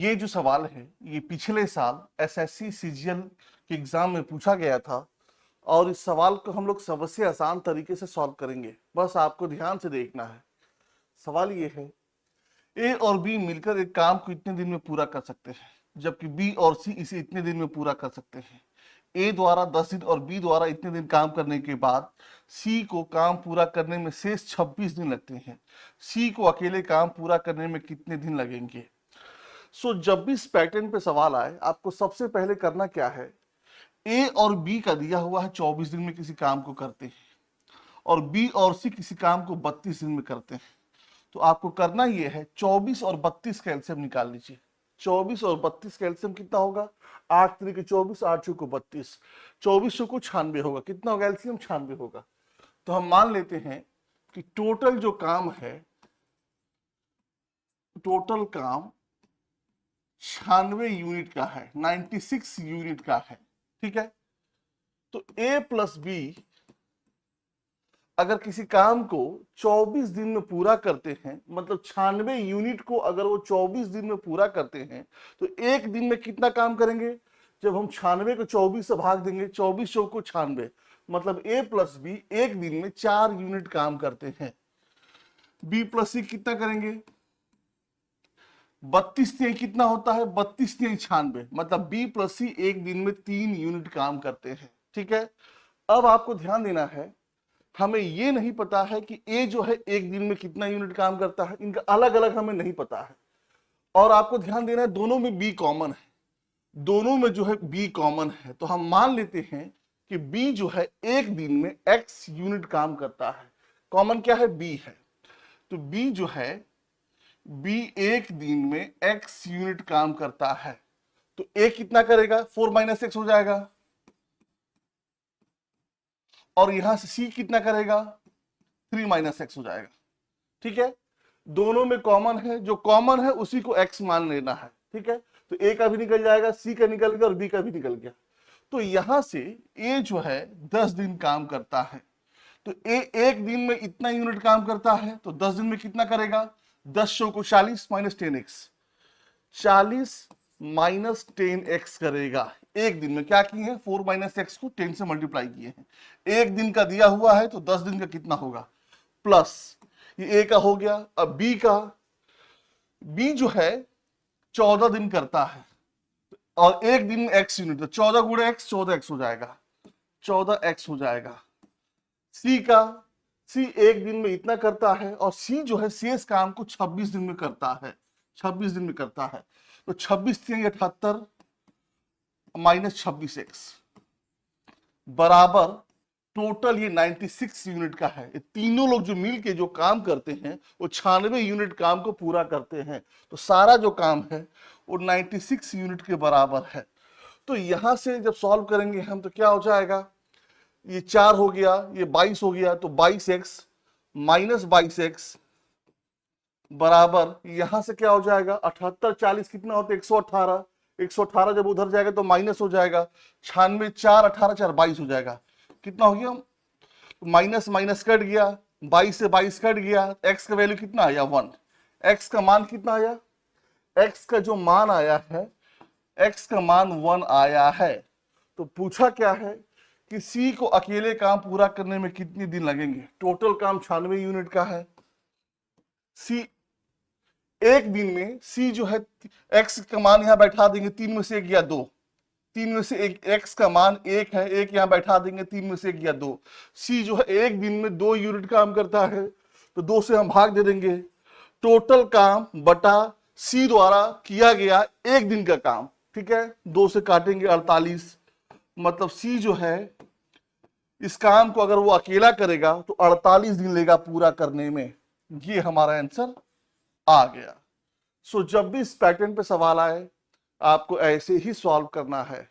ये जो सवाल है ये पिछले साल एसएससी सीजीएल के एग्जाम में पूछा गया था और इस सवाल को हम लोग सबसे आसान तरीके से सॉल्व करेंगे। बस आपको ध्यान से देखना है। सवाल ये है, ए और बी मिलकर एक काम को इतने दिन में पूरा कर सकते हैं, जबकि बी और सी इसे इतने दिन में पूरा कर सकते हैं। ए द्वारा 10 दिन और बी द्वारा इतने दिन काम करने के बाद सी को काम पूरा करने में शेष 26 दिन लगते हैं। सी को अकेले काम पूरा करने में कितने दिन लगेंगे? जब भी इस पैटर्न पे सवाल आए, आपको सबसे पहले करना क्या है, ए और बी का दिया हुआ है 24 दिन में किसी काम को करते हैं और बी और सी किसी काम को 32 दिन में करते हैं। तो आपको करना यह है 24 और 32 का एलसीएम निकाल लीजिए। 24 और 32 का एलसीएम कितना होगा? 8 3 24, 8 को 32, 24 को 96 होगा। कितना होगा एलसीएम? 96 होगा। तो हम मान लेते हैं कि टोटल जो काम है, टोटल काम 96 यूनिट का है, 96 यूनिट का है। ठीक है, तो ए प्लस बी अगर किसी काम को 24 दिन में पूरा करते हैं, मतलब 96 यूनिट को अगर वो 24 दिन में पूरा करते हैं, तो एक दिन में कितना काम करेंगे? जब हम 96 को 24 से भाग देंगे, 24 को 96, मतलब ए प्लस बी एक दिन में 4 यूनिट काम करते हैं। बी प्लस सी कितना करेंगे? 32 कितना होता है? 32 96, मतलब बी प्लस सी एक दिन में 3 यूनिट काम करते हैं। ठीक है, अब आपको ध्यान देना है, हमें ये नहीं पता है कि ए जो है एक दिन में कितना यूनिट काम करता है, इनका अलग अलग हमें नहीं पता है। और आपको ध्यान देना है दोनों में बी कॉमन है, दोनों में जो है बी कॉमन है। तो हम मान लेते हैं कि बी जो है एक दिन में एक्स यूनिट काम करता है। कॉमन क्या है? बी है। तो बी जो है, बी एक दिन में x यूनिट काम करता है, तो a कितना करेगा? 4 - x हो जाएगा। और यहां से c कितना करेगा? 3 - x हो जाएगा। ठीक है, दोनों में कॉमन है, जो कॉमन है उसी को x मान लेना है। ठीक है, तो a का भी निकल जाएगा, c का निकल गया और b का भी निकल गया। तो यहां से a जो है 10 दिन काम करता है, तो a एक दिन में इतना यूनिट काम करता है, तो 10 दिन में कितना करेगा? 10 को 40 - 10x, 40 - 10x करेगा। एक दिन में क्या किए हैं? 4 - x को 10 से मल्टीप्लाई किए हैं। एक दिन का दिया हुआ है, तो 10 दिन का कितना होगा? प्लस ये a का हो गया। अब b का, b जो है 14 दिन करता है और एक दिन में x यूनिट, तो 14 × x 14x हो जाएगा, 14x हो जाएगा। c का, सी एक दिन में इतना करता है और सी जो है शेष काम को 26 दिन में करता है, 26 दिन में करता है। तो 26 × 78 - 26x बराबर टोटल ये 96 यूनिट का है। ये तीनों लोग जो मिल के जो काम करते हैं वो 96 यूनिट काम को पूरा करते हैं। तो सारा जो काम है वो 96 यूनिट के बराबर है। तो यहां से जब सॉल्व करेंगे हम, तो क्या हो जाएगा? ये 4 हो गया, ये 22 हो गया, तो 22x - 22x बराबर यहां से क्या हो जाएगा? 78 40 कितना होता है? 118, 118 जब उधर जाएगा तो माइनस हो जाएगा। 96 4 18 4 22 हो जाएगा। कितना हो गया? माइनस माइनस कट गया, 22 से 22 कट गया। x का वैल्यू कितना आया? 1। x का मान कितना आया? x का जो मान आया है, x का मान 1 आया है। तो पूछा क्या है कि C को अकेले काम पूरा करने में कितने दिन लगेंगे? टोटल काम 96 यूनिट का है। C एक दिन में, C जो है x का मान यहां बैठा देंगे, 3 में से 1 या 2, 3 में से 1, x का मान 1 है, 1 यहां बैठा देंगे, 3 में से 1 या 2। C जो है एक दिन में 2 यूनिट काम करता है, तो 2 से हम भाग दे देंगे। टोटल काम बटा C द्वारा किया गया एक दिन का काम। ठीक है, 2 से काटेंगे 48, मतलब C जो है इस काम को अगर वो अकेला करेगा तो 48 दिन लेगा पूरा करने में। ये हमारा आंसर आ गया। जब भी इस पैटर्न पे सवाल आए, आपको ऐसे ही सॉल्व करना है।